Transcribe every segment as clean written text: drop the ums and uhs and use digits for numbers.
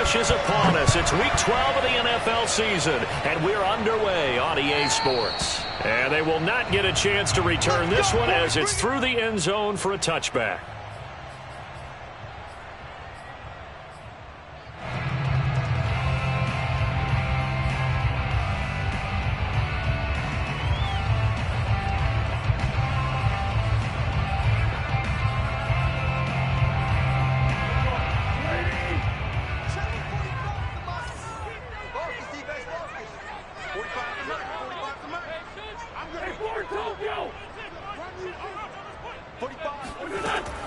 rush is upon us. It's Week 12 of the NFL season, and we're underway on EA Sports. And they will not get a chance to return this one as it's through the end zone for a touchback.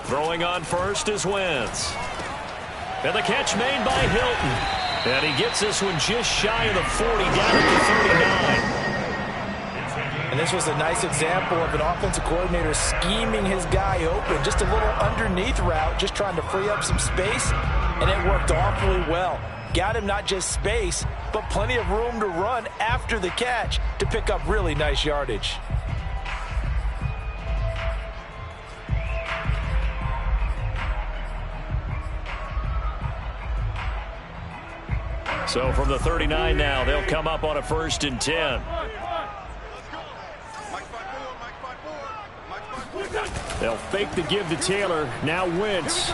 Throwing on first is Wentz. And the catch made by Hilton. And he gets this one just shy of the 40, down at the 39. And this was a nice example of an offensive coordinator scheming his guy open. Just a little underneath route, just trying to free up some space. And it worked awfully well. Got him not just space, but plenty of room to run after the catch to pick up really nice yardage. So from the 39 now, they'll come up on a 1st and 10. They'll fake the give to Taylor. Now Wentz.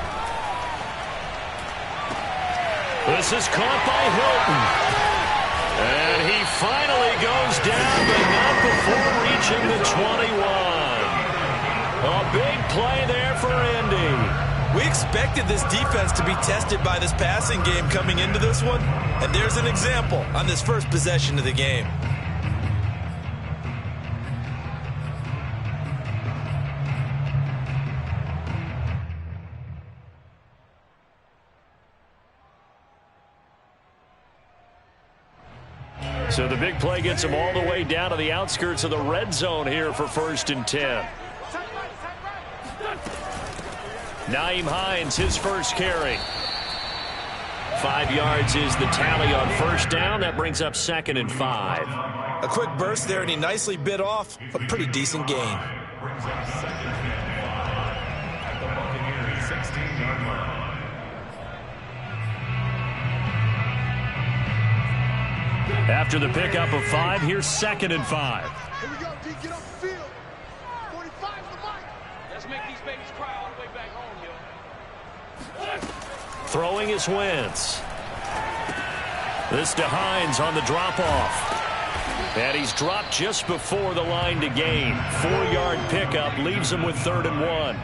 This is caught by Hilton. And he finally goes down, but not before reaching the 21. A big play there for Indy. We expected this defense to be tested by this passing game coming into this one, and there's an example on this first possession of the game. So the big play gets him all the way down to the outskirts of the red zone here for 1st and 10. Nyheim Hines, his first carry. 5 yards is the tally on 1st down. That brings up 2nd and 5. A quick burst there, and he nicely bit off a pretty decent gain. After the pickup of 5, here's 2nd and 5. Here we go, D. Get off the field. 45's the mic. Let's make these babies cry all the way back home, yo. Throwing is Wentz. This to Hines on the drop-off. And he's dropped just before the line to gain. 4-yard pickup leaves him with 3rd and 1.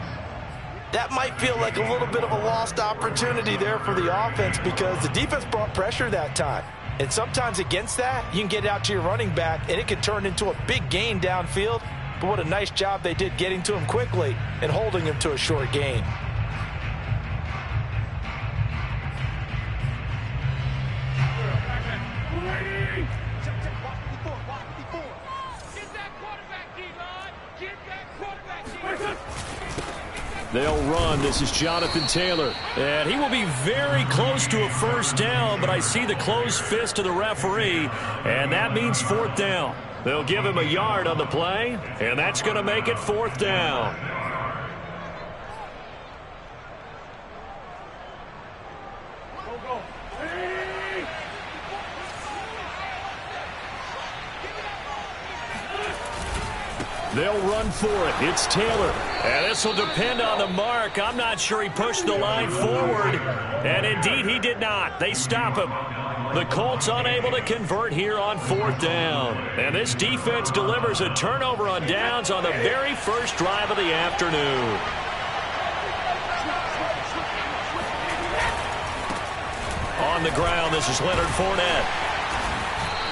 That might feel like a little bit of a lost opportunity there for the offense because the defense brought pressure that time. And sometimes against that, you can get it out to your running back, and it can turn into a big gain downfield. But what a nice job they did getting to him quickly and holding him to a short gain. They'll run. This is Jonathan Taylor. And he will be very close to a 1st down, but I see the closed fist of the referee, and that means 4th down. They'll give him a yard on the play, and that's going to make it 4th down. They'll run for it. It's Taylor. And this will depend on the mark. I'm not sure he pushed the line forward. And indeed, he did not. They stop him. The Colts unable to convert here on 4th down. And this defense delivers a turnover on downs on the very first drive of the afternoon. On the ground, this is Leonard Fournette.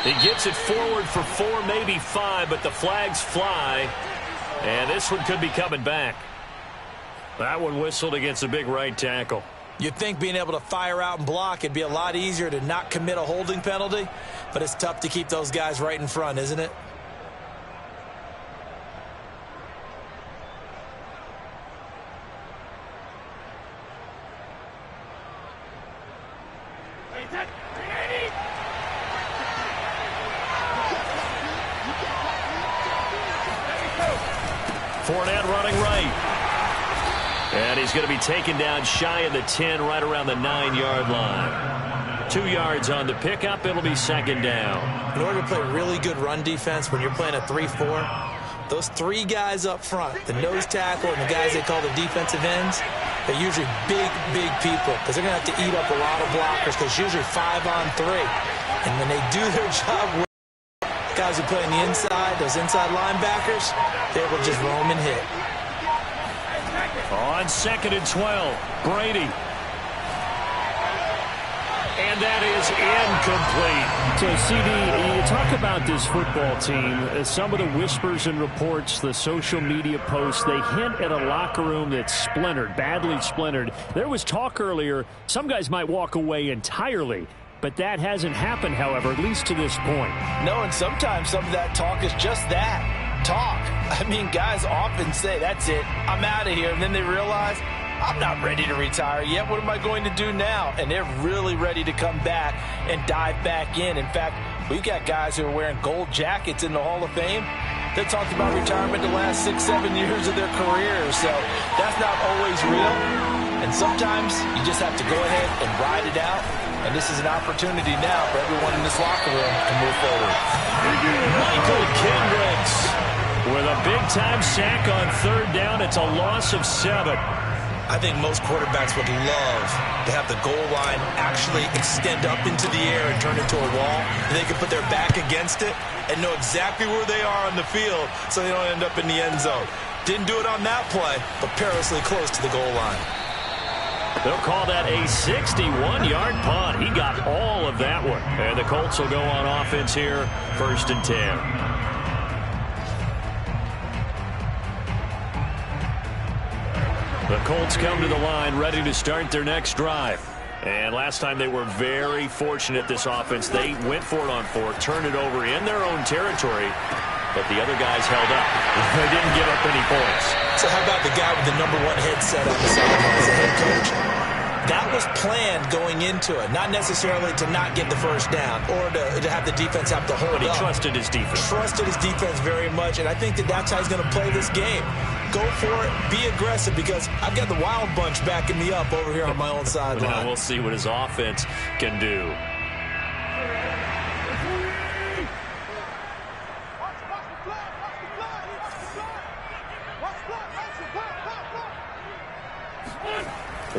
He gets it forward for 4, maybe 5, but the flags fly. And this one could be coming back. That one whistled against a big right tackle. You'd think being able to fire out and block, it'd be a lot easier to not commit a holding penalty, but it's tough to keep those guys right in front, isn't it? Fournette running right. And he's going to be taken down shy of the 10, right around the 9-yard line. 2 yards on the pickup. It'll be second down. In order to play really good run defense when you're playing a 3-4, those 3 guys up front, the nose tackle and the guys they call the defensive ends, they're usually big people because they're going to have to eat up a lot of blockers because usually 5-on-3. And when they do their job well, guys who play on the inside, those inside linebackers, they're able to just roam and hit. On 2nd and 12, Brady. And that is incomplete. So, CD, you talk about this football team. Some of the whispers and reports, the social media posts, they hint at a locker room that's splintered, badly splintered. There was talk earlier, some guys might walk away entirely. But that hasn't happened, however, at least to this point. No, and sometimes some of that talk is just that, talk. I mean, guys often say, that's it, I'm out of here. And then they realize, I'm not ready to retire yet. What am I going to do now? And they're really ready to come back and dive back in. In fact, we've got guys who are wearing gold jackets in the Hall of Fame. They talked about retirement the last 6-7 years of their careers. So that's not always real. And sometimes you just have to go ahead and ride it out. And this is an opportunity now for everyone in this locker room to move forward. Michael Kendricks with a big-time sack on 3rd down. It's a loss of 7. I think most quarterbacks would love to have the goal line actually extend up into the air and turn into a wall. And they can put their back against it and know exactly where they are on the field so they don't end up in the end zone. Didn't do it on that play, but perilously close to the goal line. They'll call that a 61-yard punt. He got all of that one. And the Colts will go on offense here, 1st and 10. The Colts come to the line ready to start their next drive. And last time they were very fortunate, this offense. They went for it on 4th, turned it over in their own territory, but the other guys held up. They didn't give up any points. So how about the guy with the #1 headset on the sideline as a head coach? That was planned going into it, not necessarily to not get the first down or to have the defense have to hold But he up. trusted his defense. Trusted his defense very much, and I think that's how he's going to play this game. Go for it, be aggressive, because I've got the wild bunch backing me up over here on my own sideline. Now we'll see what his offense can do.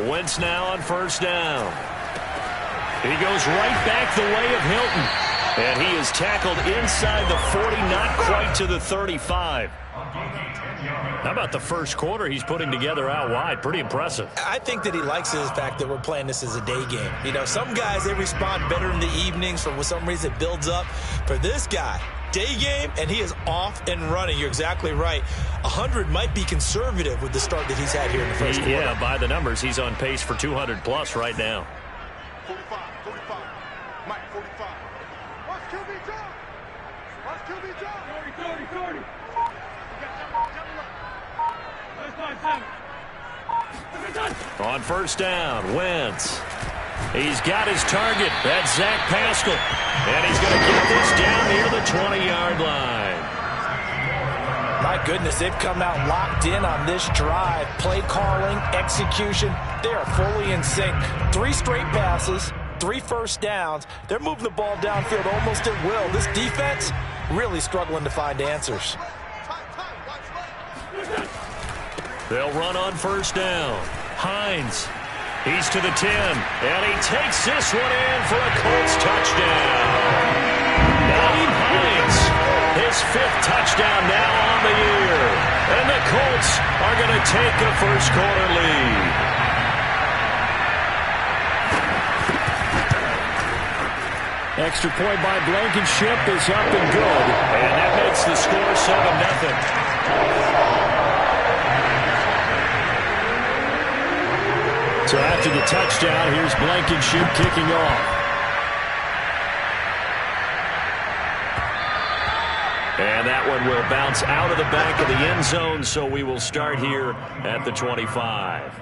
Wentz now on 1st down. He goes right back the way of Hilton. And he is tackled inside the 40, not quite to the 35. How about the first quarter he's putting together out wide? Pretty impressive. I think that he likes the fact that we're playing this as a day game. You know, some guys, they respond better in the evenings. For some reason, it builds up. For this guy, day game, and he is off and running. You're exactly right. 100 might be conservative with the start that he's had here in the first quarter. Yeah, by the numbers, he's on pace for 200+ right now. 45, 45. Mike, 45. Watch QB drop. Watch QB drop. 30. On 1st down, Wentz. He's got his target. That's Zach Pascal. And he's going to get this down near the 20-yard line. My goodness, they've come out locked in on this drive. Play calling, execution, they are fully in sync. 3 straight passes, 3 first downs. They're moving the ball downfield almost at will. This defense really struggling to find answers. They'll run on 1st down. Hines. He's to the 10. And he takes this one in for a Colts touchdown. Naeem Hines. His 5th touchdown now on the year. And the Colts are going to take a first quarter lead. Extra point by Blankenship is up and good. And that makes the score 7-0. So after the touchdown, here's Blankenship kicking off. And that one will bounce out of the back of the end zone, so we will start here at the 25.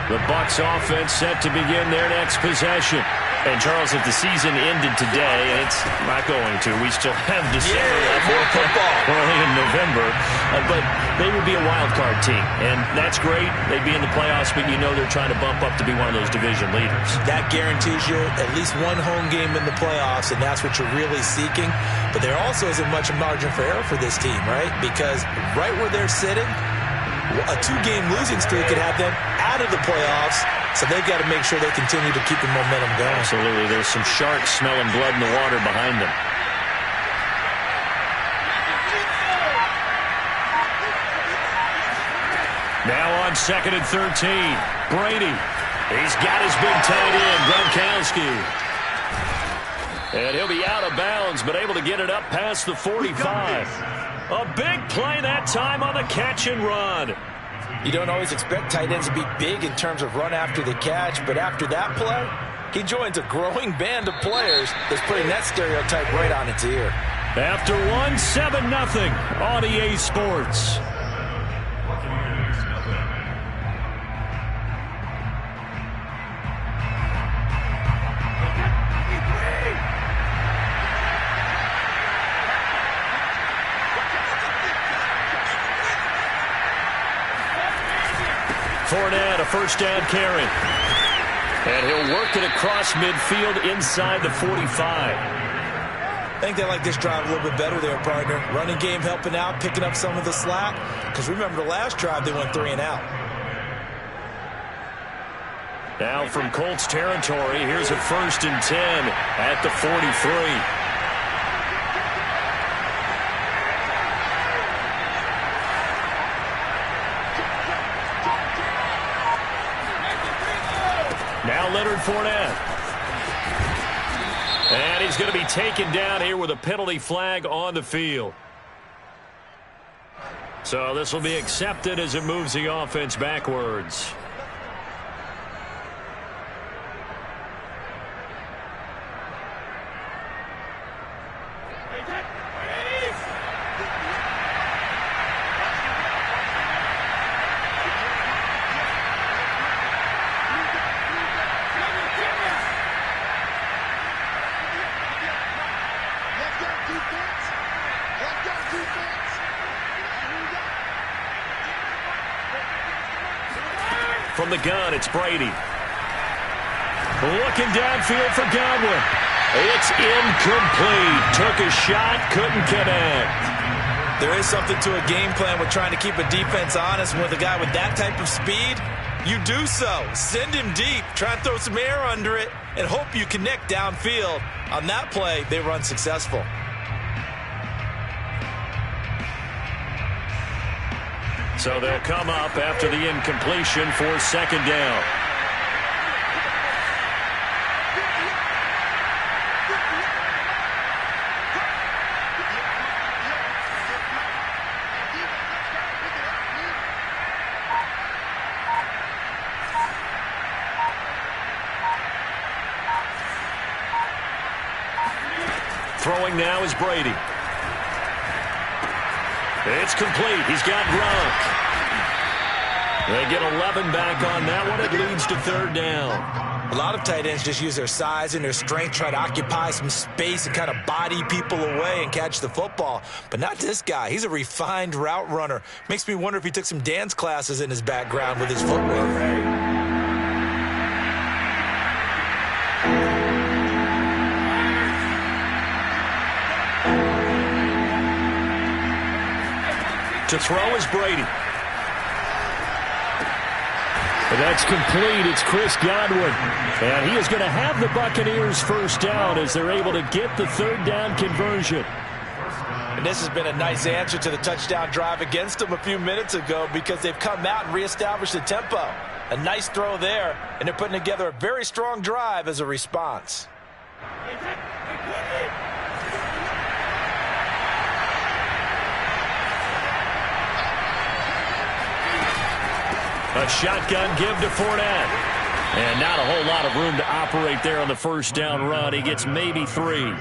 The Bucs Seahawks offense set to begin their next possession. And, Charles, if the season ended today, and it's not going to, we still have December left, more football. early in November, but they would be a wild card team, and that's great. They'd be in the playoffs, but you know they're trying to bump up to be one of those division leaders. That guarantees you at least one home game in the playoffs, and that's what you're really seeking. But there also isn't much margin for error for this team, right? Because right where they're sitting, a 2-game losing streak could have them out of the playoffs, so they've got to make sure they continue to keep the momentum going. Absolutely. There's some sharks smelling blood in the water behind them. Now on 2nd and 13. Brady. He's got his big tight end, Gronkowski. And he'll be out of bounds, but able to get it up past the 45. A big play that time on the catch and run. You don't always expect tight ends to be big in terms of run after the catch, but after that play, he joins a growing band of players that's putting that stereotype right on its ear. After one, 7-0 on EA Sports. Fournette, a first down carry. And he'll work it across midfield inside the 45. I think they like this drive a little bit better there, partner. Running game helping out, picking up some of the slack. Because remember the last drive, they went 3 and out. Now from Colts territory, here's a 1st and 10 at the 43. Now Leonard Fournette. And he's going to be taken down here with a penalty flag on the field. So this will be accepted as it moves the offense backwards. From the gun, it's Brady. Looking downfield for Godwin. It's incomplete. Took a shot, couldn't connect. There is something to a game plan with trying to keep a defense honest. With a guy with that type of speed, you do so. Send him deep, try and throw some air under it, and hope you connect downfield. On that play, they run successful. So they'll come up after the incompletion for 2nd down. Throwing now is Brady. It's complete. He's got Gronk. They get 11 back on that one. It leads to 3rd down. A lot of tight ends just use their size and their strength, try to occupy some space and kind of body people away and catch the football. But not this guy. He's a refined route runner. Makes me wonder if he took some dance classes in his background with his footwork. To throw is Brady. And that's complete. It's Chris Godwin. And he is going to have the Buccaneers 1st down as they're able to get the 3rd down conversion. And this has been a nice answer to the touchdown drive against them a few minutes ago because they've come out and reestablished the tempo. A nice throw there, and they're putting together a very strong drive as a response. A shotgun give to Fournette. And not a whole lot of room to operate there on the 1st down run. He gets maybe 3.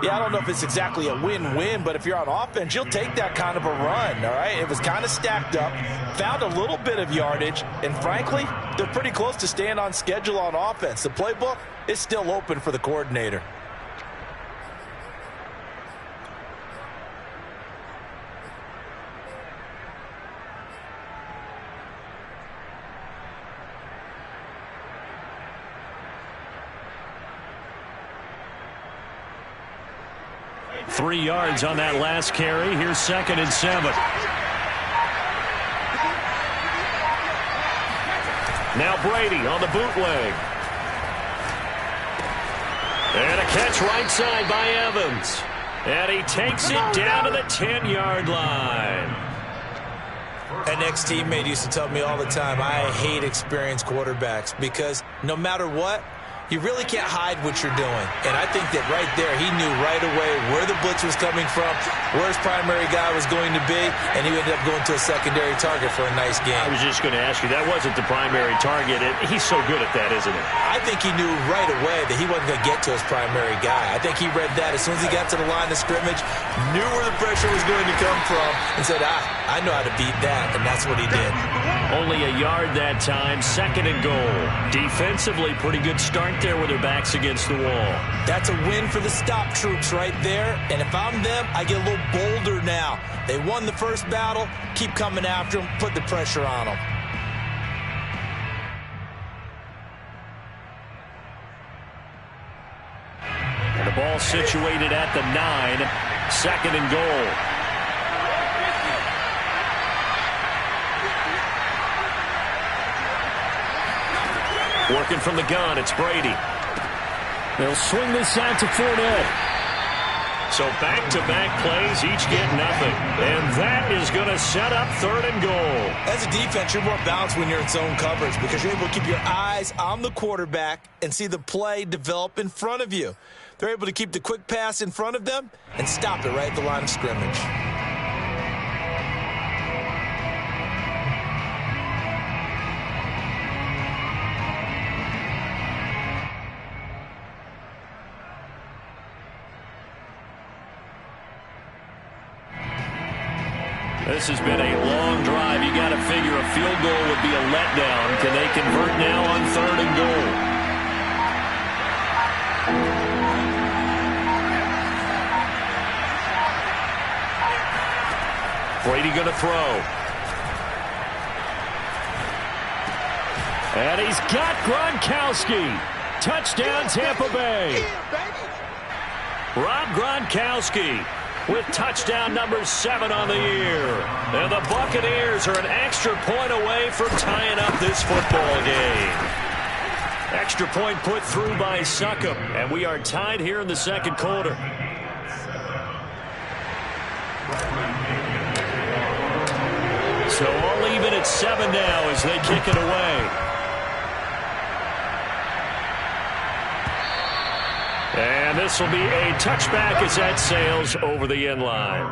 Yeah, I don't know if it's exactly a win-win, but if you're on offense, you'll take that kind of a run, all right? It was kind of stacked up, found a little bit of yardage, and frankly, they're pretty close to staying on schedule on offense. The playbook is still open for the coordinator. Three yards on that last carry. Here's 2nd and 7. Now Brady on the bootleg. And a catch right side by Evans. And he takes it down to the 10-yard line. An ex-teammate used to tell me all the time, I hate experienced quarterbacks because no matter what, you really can't hide what you're doing. And I think that right there, he knew right away where the blitz was coming from, where his primary guy was going to be, and he ended up going to a secondary target for a nice game. I was just going to ask you, that wasn't the primary target. He's so good at that, isn't he? I think he knew right away that he wasn't going to get to his primary guy. I think he read that as soon as he got to the line of scrimmage, knew where the pressure was going to come from, and said, I know how to beat that, and that's what he did. Only a yard that time, 2nd and goal. Defensively, pretty good start there with their backs against the wall. That's a win for the stop troops right there, and if I'm them, I get a little bolder now. They won the first battle, keep coming after them, put the pressure on them. And the ball situated at the 9, 2nd and goal. Working from the gun, it's Brady. They'll swing this out to Fournette. So back-to-back plays, each get nothing. And that is going to set up 3rd and goal. As a defense, you're more balanced when you're in zone coverage because you're able to keep your eyes on the quarterback and see the play develop in front of you. They're able to keep the quick pass in front of them and stop it right at the line of scrimmage. This has been a long drive. You got to figure a field goal would be a letdown. Can they convert now on 3rd and goal? Brady going to throw. And he's got Gronkowski. Touchdown, Tampa Bay. Rob Gronkowski with touchdown number 7 on the year. And the Buccaneers are an extra point away from tying up this football game. Extra point put through by Succop, and we are tied here in the 2nd quarter. So all even at 7 now as they kick it away. And this will be a touchback as that sails over the end line.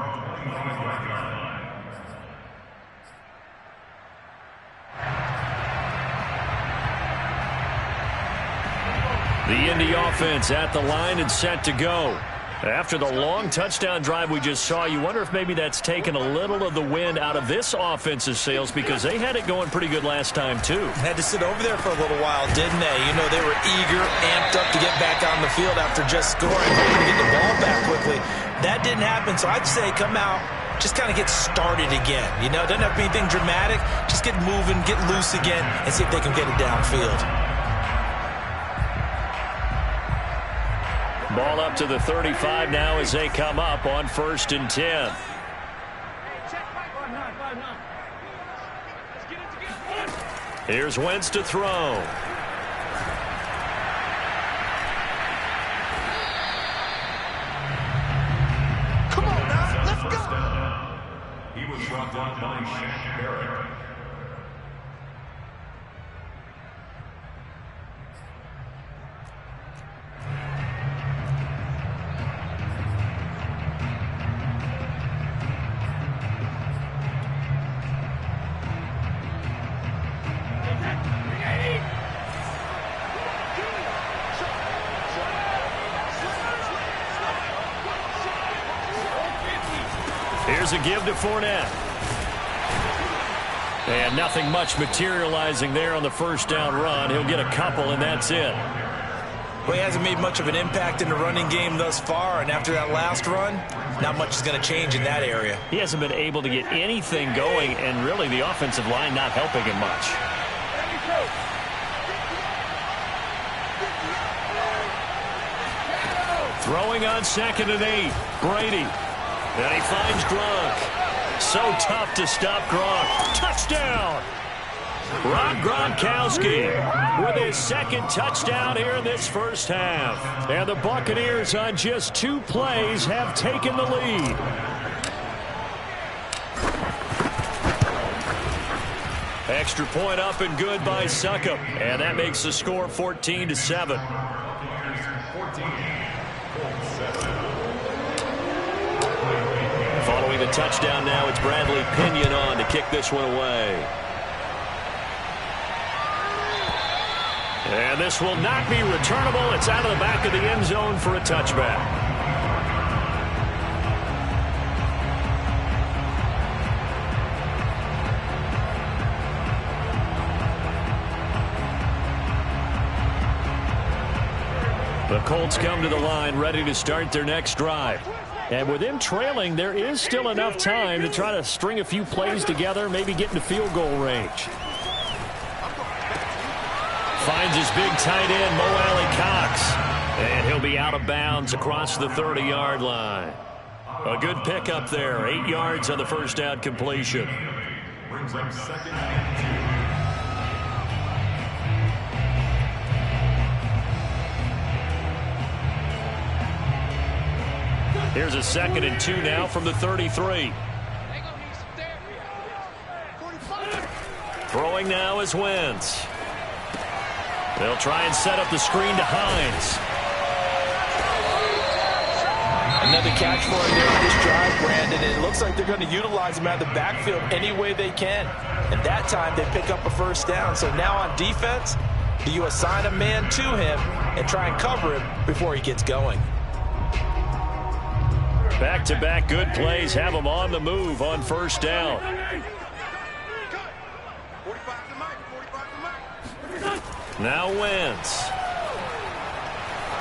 The Indy offense at the line and set to go. After the long touchdown drive we just saw, you wonder if maybe that's taken a little of the wind out of this offensive sails because they had it going pretty good last time, too. Had to sit over there for a little while, didn't they? You know, they were eager, amped up to get back on the field after just scoring, hoping to get the ball back quickly. That didn't happen, so I'd say come out, just kind of get started again. You know, it doesn't have to be anything dramatic. Just get moving, get loose again, and see if they can get it downfield. Ball up to the 35 now as they come up on 1st and 10. Here's Wentz to throw. Come on now, let's go. He was brought down by Shaq Barrett. Here's a give to Fournette. And nothing much materializing there on the first down run. He'll get a couple, and that's it. Well, he hasn't made much of an impact in the running game thus far, and after that last run, not much is going to change in that area. He hasn't been able to get anything going, and really the offensive line not helping him much. Throwing on 2nd and 8. Brady. And he finds Gronk. So tough to stop Gronk. Touchdown! Rob Gronkowski with his second touchdown here in this first half. And the Buccaneers on just 2 plays have taken the lead. Extra point up and good by Succop. And that makes the score 14-7. Following the touchdown now, it's Bradley Pinion on to kick this one away. And this will not be returnable. It's out of the back of the end zone for a touchback. The Colts come to the line ready to start their next drive. And with them trailing, there is still enough time to try to string a few plays together, maybe get into field goal range. Finds his big tight end, Mo Alley-Cox. And he'll be out of bounds across the 30-yard line. A good pickup there. 8 yards on the first down completion. Brings up 2nd and 2. Here's a 2nd and 2 now from the 33. Throwing now is Wentz. They'll try and set up the screen to Hines. Another catch for him there on this drive, Brandon. And it looks like they're going to utilize him out of the backfield any way they can. And that time they pick up a first down. So now on defense, do you assign a man to him and try and cover him before he gets going? Back-to-back good plays have him on the move on first down. Now Wentz.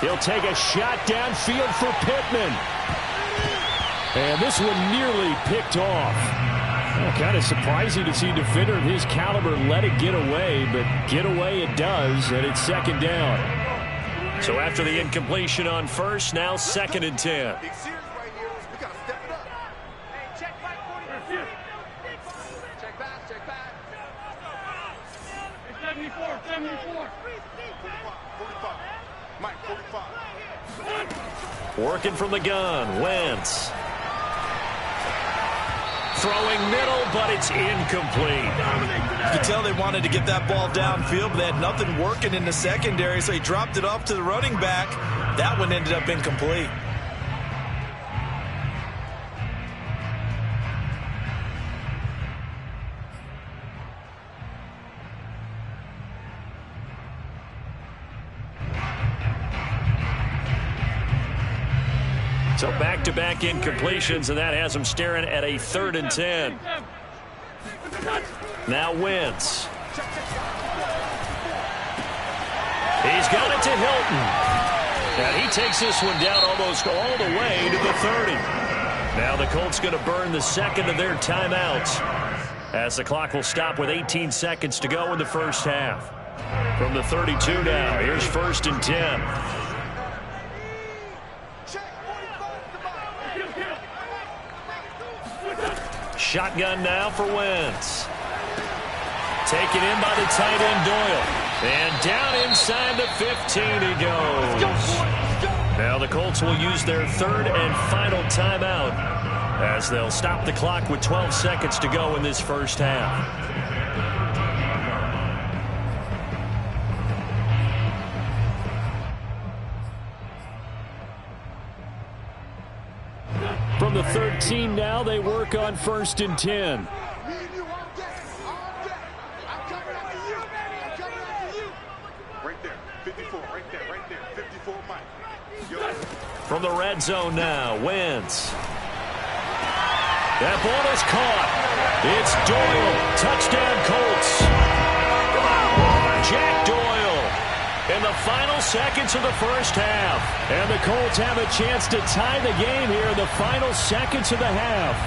He'll take a shot downfield for Pittman. And this one nearly picked off. Well, kind of surprising to see a defender of his caliber let it get away, but get away it does, and it's 2nd down. So after the incompletion on first, now 2nd and 10. Working from the gun, Wentz. Throwing middle, but it's incomplete. You could tell they wanted to get that ball downfield, but they had nothing working in the secondary, so he dropped it off to the running back. That one ended up incomplete. So back-to-back incompletions, and that has him staring at a 3rd and 10. Now Wentz. He's got it to Hilton. And he takes this one down almost all the way to the 30. Now the Colts going to burn the 2nd of their timeouts, as the clock will stop with 18 seconds to go in the first half. From the 32 now, here's 1st and 10. Shotgun now for Wentz. Taken in by the tight end Doyle. And down inside the 15 he goes. Now the Colts will use their 3rd and final timeout, as they'll stop the clock with 12 seconds to go in this first half. From the 13 now, they work on 1st and 10. Right there, 54, right there, 54, Mike. Yo. From the red zone now, Wentz. That ball is caught. It's Doyle. Touchdown, Colts. Jack Doyle in the final seconds of the first half. And the Colts have a chance to tie the game here in the final seconds of the half.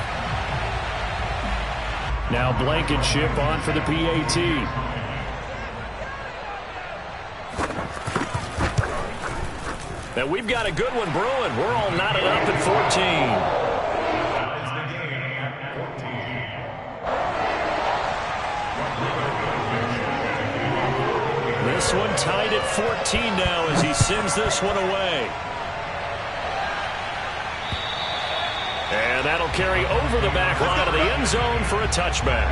Now Blankenship on for the PAT. And we've got a good one brewing. We're all knotted up at 14. This one tied at 14 now as he sends this one away. And that'll carry over the back line of the end zone for a touchback.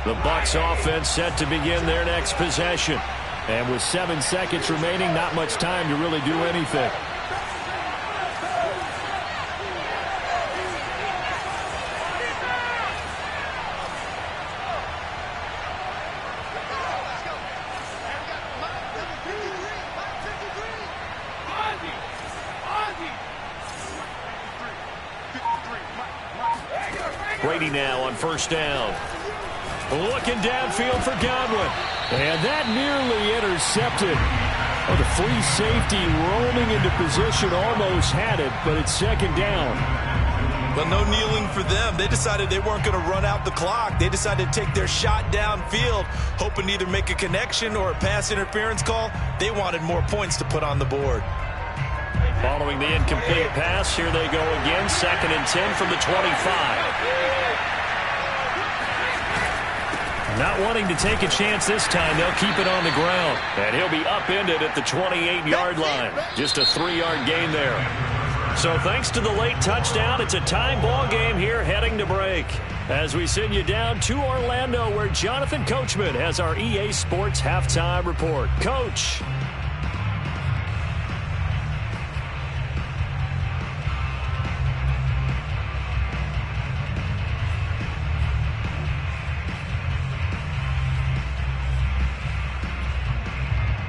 The Bucs offense set to begin their next possession. And with 7 seconds remaining, not much time to really do anything. Brady now on first down. Looking downfield for Godwin. And that nearly intercepted. Oh, the free safety roaming into position almost had it, but it's second down. Well, no kneeling for them. They decided they weren't going to run out the clock. They decided to take their shot downfield, hoping to either make a connection or a pass interference call. They wanted more points to put on the board. Following the incomplete pass, here they go again. 2nd and 10 from the 25. Not wanting to take a chance this time, they'll keep it on the ground. And he'll be upended at the 28-yard line. Just a 3-yard gain there. So thanks to the late touchdown, it's a tie ball game here heading to break. As we send you down to Orlando, where Jonathan Coachman has our EA Sports Halftime Report. Coach.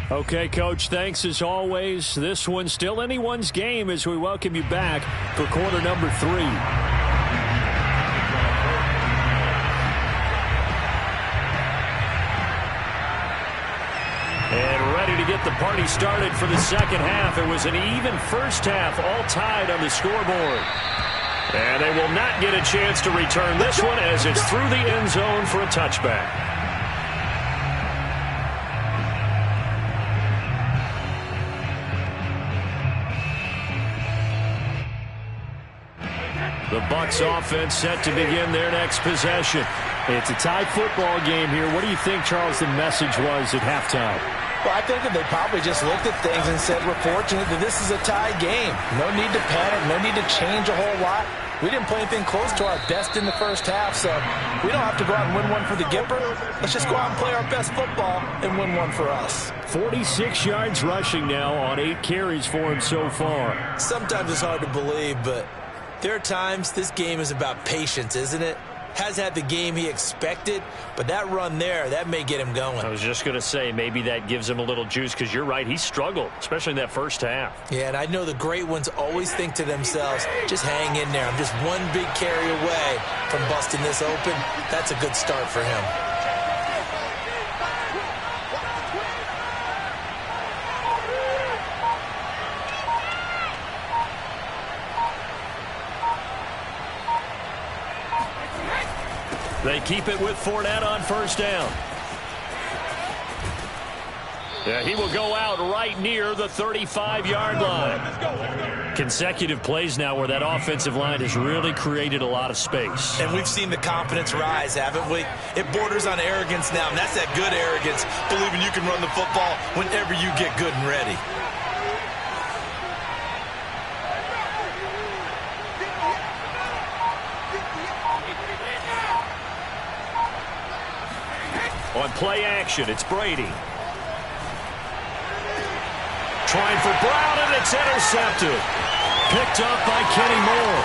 Okay, Coach, thanks as always. This one's still anyone's game as we welcome you back for quarter number 3. And ready to get the party started for the second half. It was an even first half, all tied on the scoreboard. And they will not get a chance to return this one as it's through the end zone for a touchback. The Bucs offense set to begin their next possession. It's a tie football game here. What do you think, Charles, the message was at halftime? Well, I think that they probably just looked at things and said, we're fortunate that this is a tie game. No need to panic, no need to change a whole lot. We didn't play anything close to our best in the first half, so we don't have to go out and win one for the Gipper. Let's just go out and play our best football and win one for us. 46 yards rushing now on 8 carries for him so far. Sometimes it's hard to believe, but there are times this game is about patience, isn't it? Has had the game he expected, but that run there, that may get him going. I was just going to say, maybe that gives him a little juice, because you're right, he struggled, especially in that first half. Yeah, and I know the great ones always think to themselves, just hang in there. I'm just one big carry away from busting this open. That's a good start for him. They keep it with Fournette on first down. Yeah, he will go out right near the 35-yard line. Consecutive plays now where that offensive line has really created a lot of space. And we've seen the confidence rise, haven't we? It borders on arrogance now, and that's that good arrogance, believing you can run the football whenever you get good and ready. On play action, it's Brady. Trying for Brown, and it's intercepted. Picked up by Kenny Moore.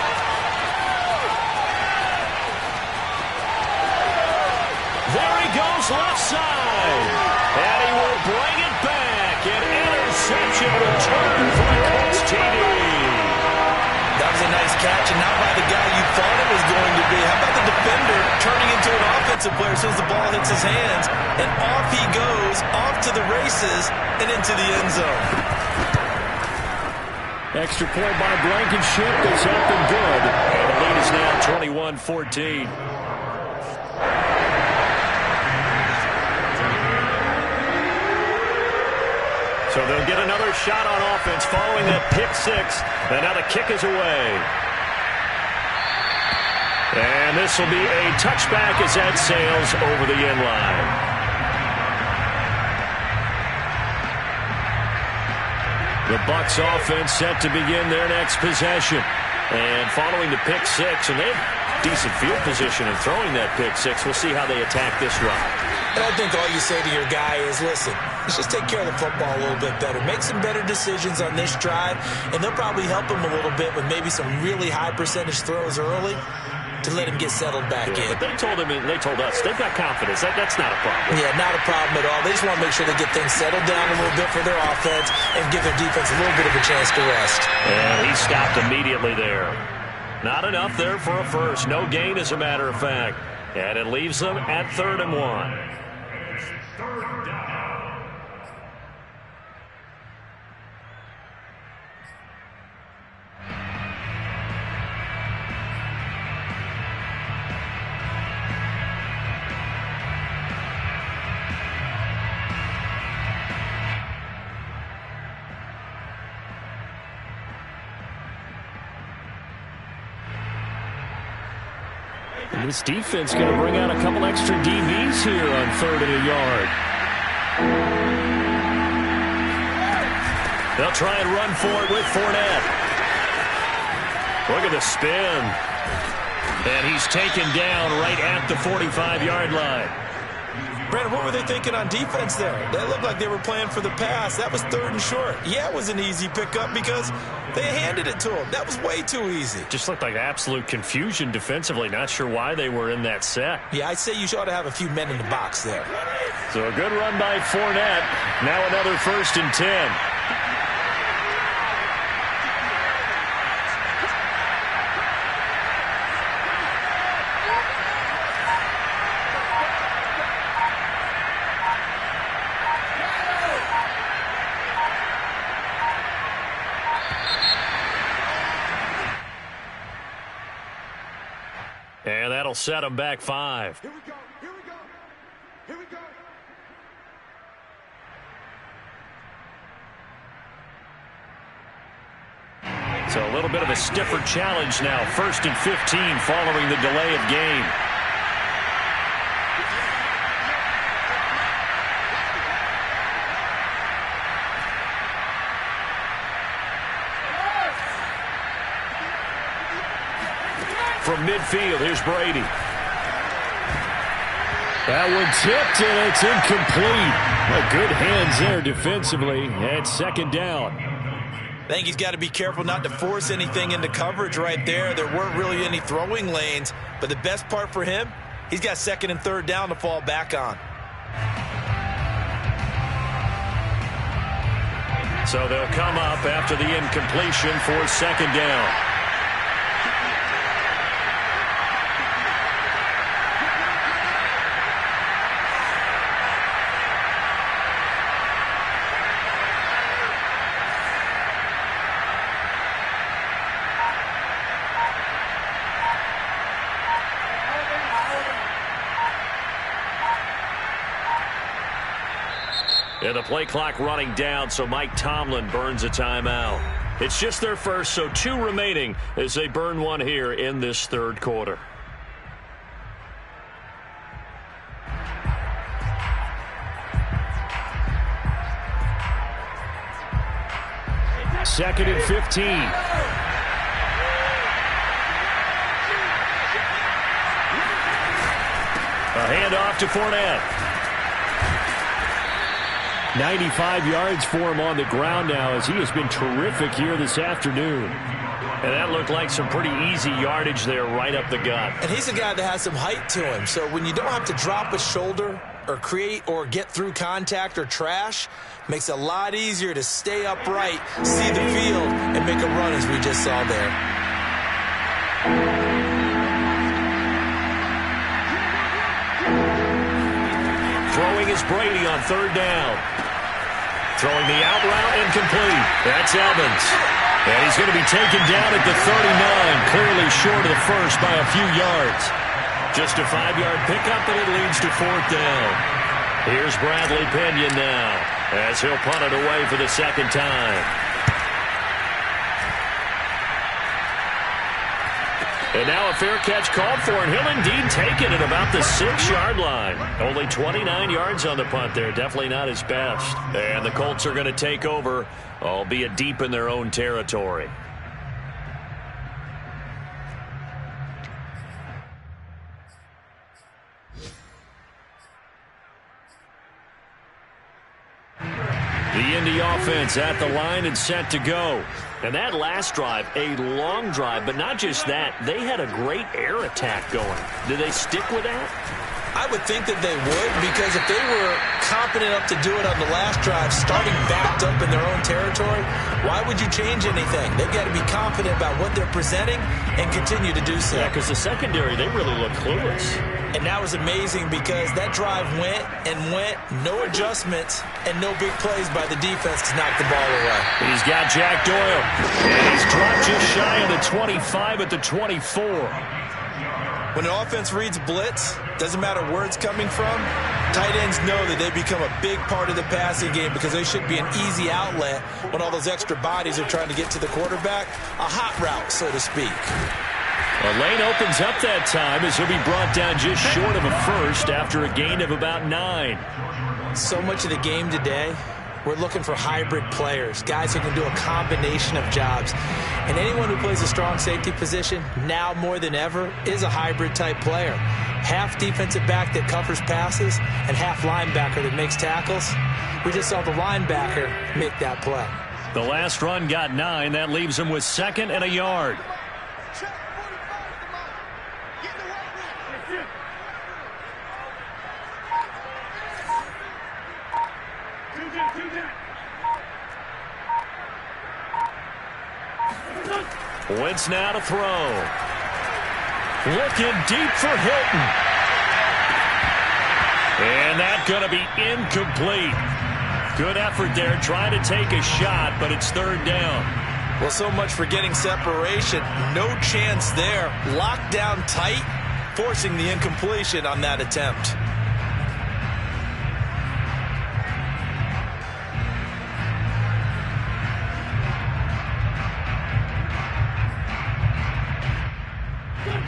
goes left side. And he will bring it back. An interception return for the Colts TD. That was a nice catch, and not by the guy you thought it was going to be. How about the defender turning into an offensive player as soon as the ball hits his hands, and off he goes, off to the races, and into the end zone. Extra point by Blankenship is up and good. And the lead is now 21-14. So they'll get another shot on offense following that pick six. And now the kick is away. And this will be a touchback as that sails over the end line. The Bucs offense set to begin their next possession. And following the pick six, and they have decent field position in throwing that pick six. We'll see how they attack this run. And I think all you say to your guy is, listen, let's just take care of the football a little bit better. Make some better decisions on this drive, and they'll probably help him a little bit with maybe some really high percentage throws early to let him get settled back in. But they told us they've got confidence. That's not a problem. Yeah, not a problem at all. They just want to make sure they get things settled down a little bit for their offense and give their defense a little bit of a chance to rest. And he stopped immediately there. Not enough there for a first. No gain, as a matter of fact. And it leaves them at 3rd and 1. And this defense going to bring out a couple extra DBs here on 3rd and a yard. They'll try and run for it with Fournette. Look at the spin. And he's taken down right at the 45-yard line. Brandon, what were they thinking on defense there? That looked like they were playing for the pass. That was 3rd and short. Yeah, it was an easy pickup because they handed it to him. That was way too easy. Just looked like absolute confusion defensively. Not sure why they were in that set. Yeah, I'd say you ought to have a few men in the box there. So a good run by Fournette. Now another 1st and 10. And that'll set them back 5. Here we go. Here we go. Here we go. So a little bit of a stiffer challenge now. 1st and 15 following the delay of game. From midfield, here's Brady. That one tipped, and it's incomplete. Well, good hands there defensively. And 2nd down. I think he's got to be careful not to force anything into coverage right there. There weren't really any throwing lanes. But the best part for him, he's got 2nd and 3rd down to fall back on. So they'll come up after the incompletion for 2nd down. And the play clock running down, so Mike Tomlin burns a timeout. It's just their first, so 2 remaining as they burn one here in this 3rd quarter. Second and 15. A handoff to Fournette. 95 yards for him on the ground now as he has been terrific here this afternoon. And that looked like some pretty easy yardage there right up the gut. And he's a guy that has some height to him. So when you don't have to drop a shoulder or create or get through contact or trash, makes it a lot easier to stay upright, see the field, and make a run as we just saw there. Throwing is Brady on third down. Throwing the out route incomplete. That's Evans. And he's going to be taken down at the 39, clearly short of the first by a few yards. Just a 5-yard pickup, and it leads to fourth down. Here's Bradley Pinion now, as he'll punt it away for the second time. And now a fair catch called for, and he'll indeed take it at about the 6-yard line. Only 29 yards on the punt there. Definitely not his best. And the Colts are going to take over, albeit deep in their own territory. The Indy offense at the line and set to go. And that last drive, a long drive, but not just that. They had a great air attack going. Do they stick with that? I would think that they would, because if they were competent enough to do it on the last drive, starting backed up in their own territory, why would you change anything? They've got to be confident about what they're presenting and continue to do so. Yeah, because the secondary, they really look clueless. And that was amazing because that drive went and went, no adjustments, and no big plays by the defense to knock the ball away. He's got Jack Doyle. And he's dropped just shy of the 25 at the 24. When an offense reads blitz, doesn't matter where it's coming from, tight ends know that they become a big part of the passing game because they should be an easy outlet when all those extra bodies are trying to get to the quarterback. A hot route, so to speak. A lane opens up that time as he'll be brought down just short of a first after a gain of about 9. So much of the game today, we're looking for hybrid players, guys who can do a combination of jobs. And anyone who plays a strong safety position, now more than ever, is a hybrid-type player. Half defensive back that covers passes and half linebacker that makes tackles. We just saw the linebacker make that play. The last run got 9. That leaves him with 2nd and a yard. Wentz now to throw. Looking deep for Hilton. And that's going to be incomplete. Good effort there, trying to take a shot, but it's third down. Well, so much for getting separation. No chance there. Locked down tight, forcing the incompletion on that attempt.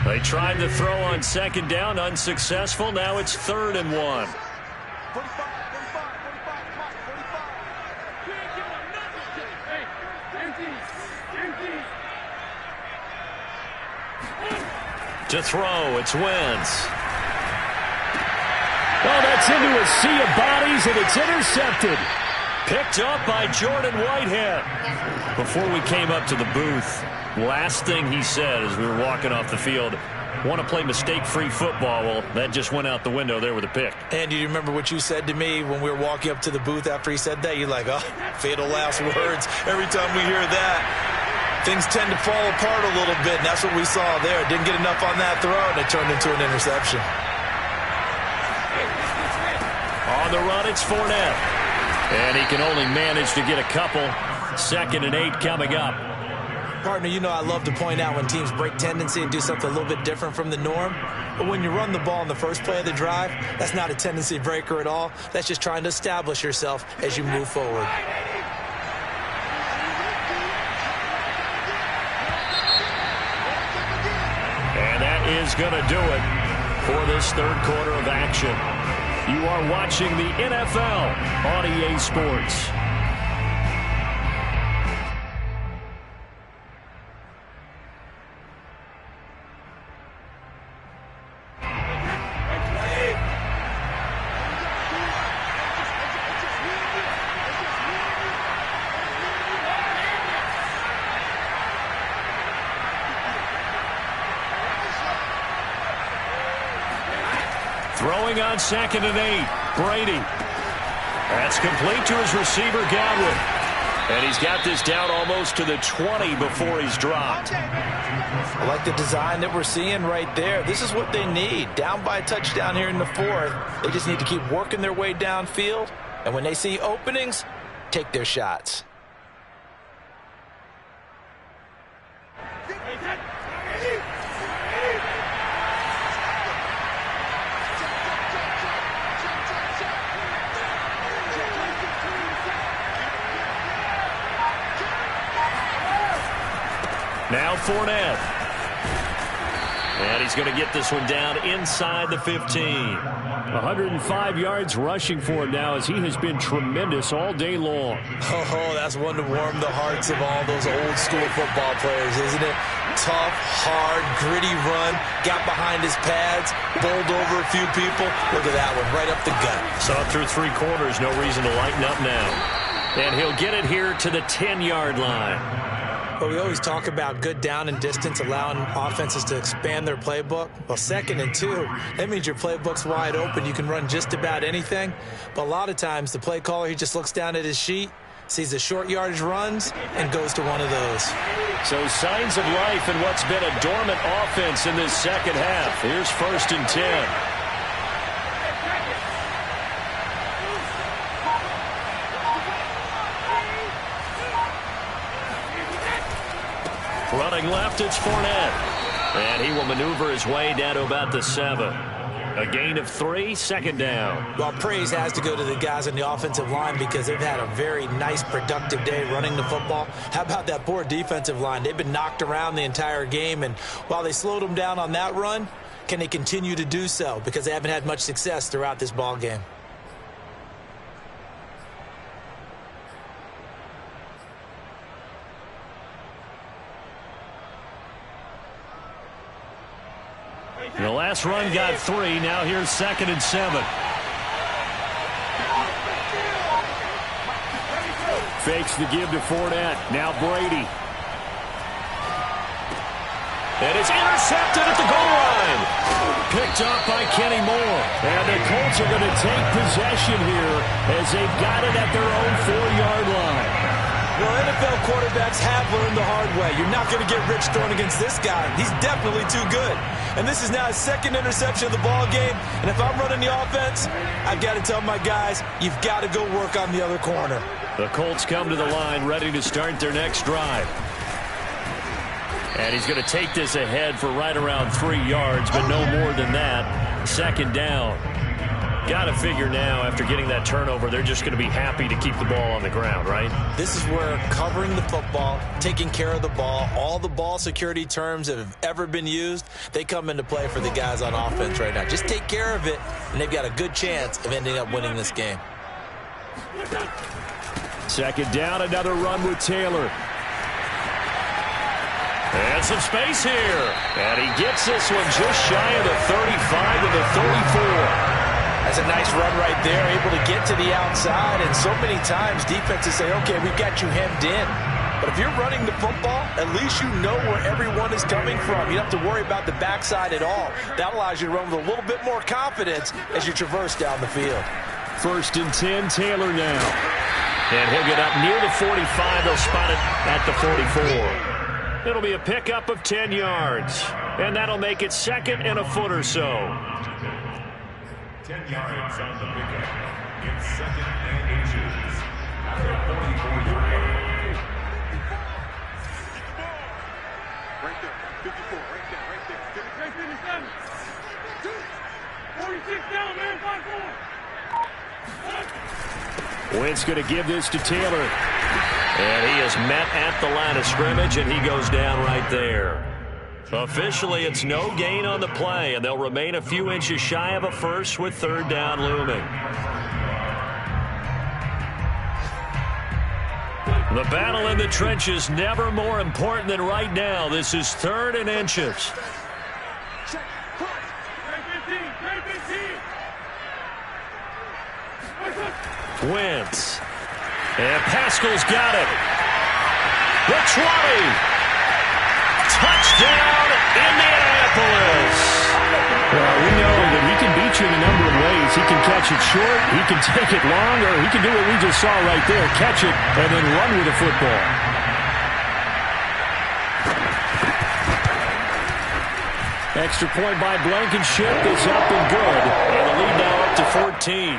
They tried to throw on second down, unsuccessful. Now it's 3rd and 1. To throw, it's Wentz. Oh, that's into a sea of bodies, and it's intercepted. Picked up by Jordan Whitehead. Before we came up to the booth, last thing he said as we were walking off the field, want to play mistake-free football. Well, that just went out the window there with a pick. And do you remember what you said to me when we were walking up to the booth after he said that? You're like, oh, fatal last words. Every time we hear that, things tend to fall apart a little bit, and that's what we saw there. Didn't get enough on that throw, and it turned into an interception. On the run, it's Fournette. And he can only manage to get a couple. 2nd and 8 coming up. Partner, you know I love to point out when teams break tendency and do something a little bit different from the norm. But when you run the ball in the first play of the drive, that's not a tendency breaker at all. That's just trying to establish yourself as you move forward. And that is going to do it for this third quarter of action. You are watching the NFL on EA Sports. Throwing on 2nd and 8. Brady. That's complete to his receiver, Godwin. And he's got this down almost to the 20 before he's dropped. I like the design that we're seeing right there. This is what they need. Down by a touchdown here in the fourth. They just need to keep working their way downfield. And when they see openings, take their shots. Now Fournette. And he's going to get this one down inside the 15. 105 yards rushing for him now as he has been tremendous all day long. Oh, that's one to warm the hearts of all those old school football players, isn't it? Tough, hard, gritty run. Got behind his pads, bowled over a few people. Look at that one, right up the gut. Saw it through 3 quarters. No reason to lighten up now. And he'll get it here to the 10-yard line. But we always talk about good down and distance, allowing offenses to expand their playbook. Well, 2nd and 2, that means your playbook's wide open. You can run just about anything. But a lot of times, the play caller, he just looks down at his sheet, sees the short yardage runs, and goes to one of those. So signs of life in what's been a dormant offense in this second half. Here's 1st and 10. Running left, it's Fournette. And he will maneuver his way down to about the 7. A gain of 3, 2nd down. Well, praise has to go to the guys on the offensive line because they've had a very nice, productive day running the football. How about that poor defensive line? They've been knocked around the entire game, and while they slowed them down on that run, can they continue to do so? Because they haven't had much success throughout this ball game. The last run got 3. Now here's 2nd and 7. Fakes the give to Fournette. Now Brady. And it's intercepted at the goal line. Picked up by Kenny Moore. And the Colts are going to take possession here as they've got it at their own 4-yard line. Well, NFL quarterbacks have learned the hard way. You're not going to get rich throwing against this guy. He's definitely too good. And this is now his 2nd interception of the ball game. And if I'm running the offense, I've got to tell my guys, you've got to go work on the other corner. The Colts come to the line ready to start their next drive. And he's going to take this ahead for right around 3 yards, but no more than that. 2nd down. Got to figure now, after getting that turnover, they're just going to be happy to keep the ball on the ground, right? This is where covering the football, taking care of the ball, all the ball security terms that have ever been used, they come into play for the guys on offense right now. Just take care of it, and they've got a good chance of ending up winning this game. 2nd down, another run with Taylor. And some space here. And he gets this one just shy of the 35 to the 34. That's a nice run right there, able to get to the outside. And so many times defenses say, okay, we've got you hemmed in. But if you're running the football, at least you know where everyone is coming from. You don't have to worry about the backside at all. That allows you to run with a little bit more confidence as you traverse down the field. 1st and 10, Taylor now. And he'll get up near the 45. They'll spot it at the 44. It'll be a pickup of 10 yards. And that'll make it 2nd and a foot or so. 10 yards on the pickup. It's 2nd and inches. At the 44-yard line. Right there, 54, right there. 57. 46 down, man, 5-4. Wentz going to give this to Taylor. And he is met at the line of scrimmage, and he goes down right there. Officially, it's no gain on the play, and they'll remain a few inches shy of a first with 3rd down looming. The battle in the trenches never more important than right now. This is 3rd and inches. Wentz. And Pascal's got it. The 20. Touchdown, Indianapolis. Well, we know that he can beat in a number of ways. He can catch it short, he can take it long, or he can do what we just saw right there, catch it and then run with the football. Extra point by Blankenship is up and good. And the lead now up to 14.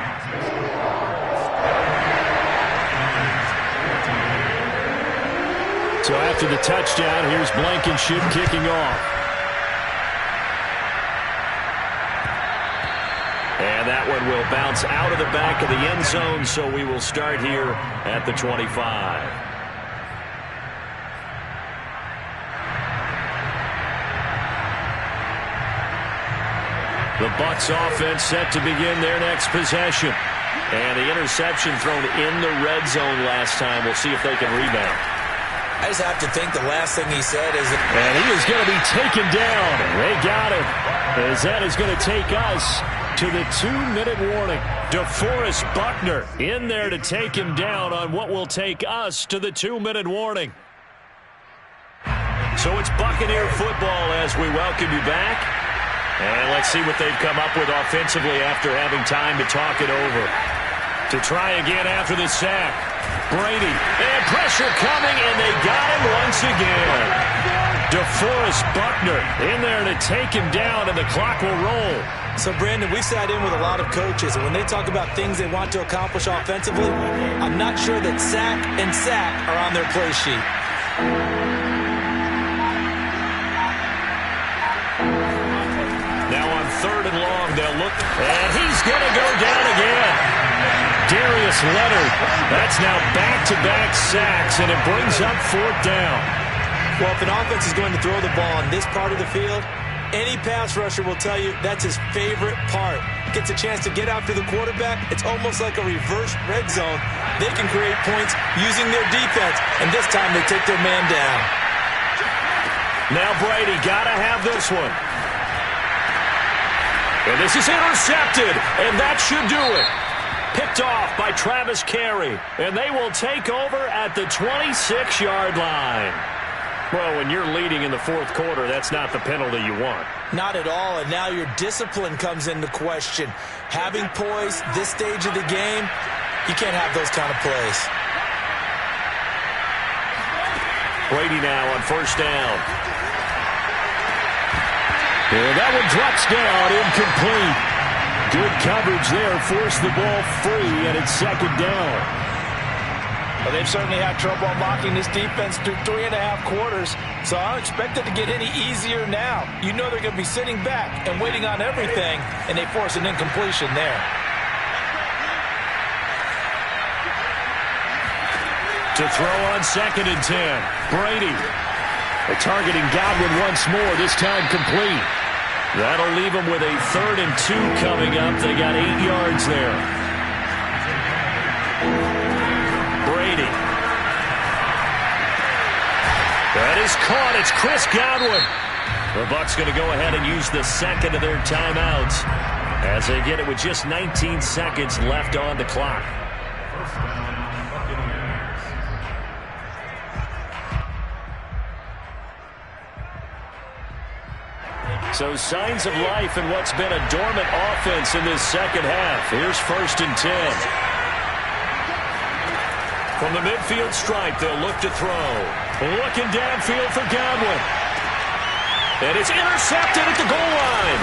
So after the touchdown, here's Blankenship kicking off. And that one will bounce out of the back of the end zone, so we will start here at the 25. The Bucs offense set to begin their next possession. And the interception thrown in the red zone last time. We'll see if they can rebound. I just have to think the last thing he said is... And he is going to be taken down. They got him. As that is going to take us to the 2-minute warning. DeForest Buckner in there to take him down on what will take us to the 2-minute warning. So it's Buccaneer football as we welcome you back. And let's see what they've come up with offensively after having time to talk it over. To try again after the sack. Brady. And pressure coming, and they got him once again. DeForest Buckner in there to take him down, and the clock will roll. So, Brandon, we've sat in with a lot of coaches, and when they talk about things they want to accomplish offensively, I'm not sure that sack and sack are on their play sheet. Now on 3rd and long, they'll look, and he's going to go down again. Darius Leonard, that's now back-to-back sacks, and it brings up 4th down. Well, if an offense is going to throw the ball on this part of the field, any pass rusher will tell you that's his favorite part. Gets a chance to get after the quarterback. It's almost like a reverse red zone. They can create points using their defense, and this time they take their man down. Now Brady got to have this one. And this is intercepted, and that should do it. Picked off by Travis Carey, and they will take over at the 26-yard line. Well, when you're leading in the 4th quarter, that's not the penalty you want. Not at all, and now your discipline comes into question. Having poise this stage of the game, you can't have those kind of plays. Brady now on 1st down. And that one drops down, incomplete. Good coverage there, forced the ball free, and it's 2nd down. Well, they've certainly had trouble unlocking this defense through 3.5 quarters, so I don't expect it to get any easier now. You know they're going to be sitting back and waiting on everything, and they force an incompletion there. To throw on 2nd and 10, Brady. They're targeting Godwin once more, this time complete. That'll leave them with a 3rd and 2 coming up. They got 8 yards there. Brady. That is caught. It's Chris Godwin. The Bucs going to go ahead and use the 2nd of their timeouts as they get it with just 19 seconds left on the clock. So signs of life in what's been a dormant offense in this 2nd half. Here's 1st and 10. From the midfield stripe, they'll look to throw. Looking downfield for Godwin. And it's intercepted at the goal line.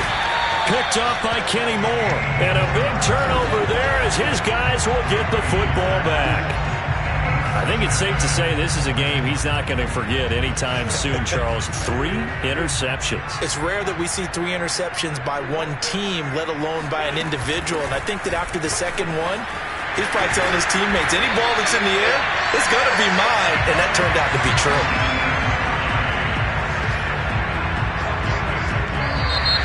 Picked up by Kenny Moore. And a big turnover there as his guys will get the football back. I think it's safe to say this is a game he's not going to forget anytime soon, Charles. 3 interceptions. It's rare that we see 3 interceptions by one team, let alone by an individual. And I think that after the 2nd one, he's probably telling his teammates, any ball that's in the air, it's going to be mine. And that turned out to be true.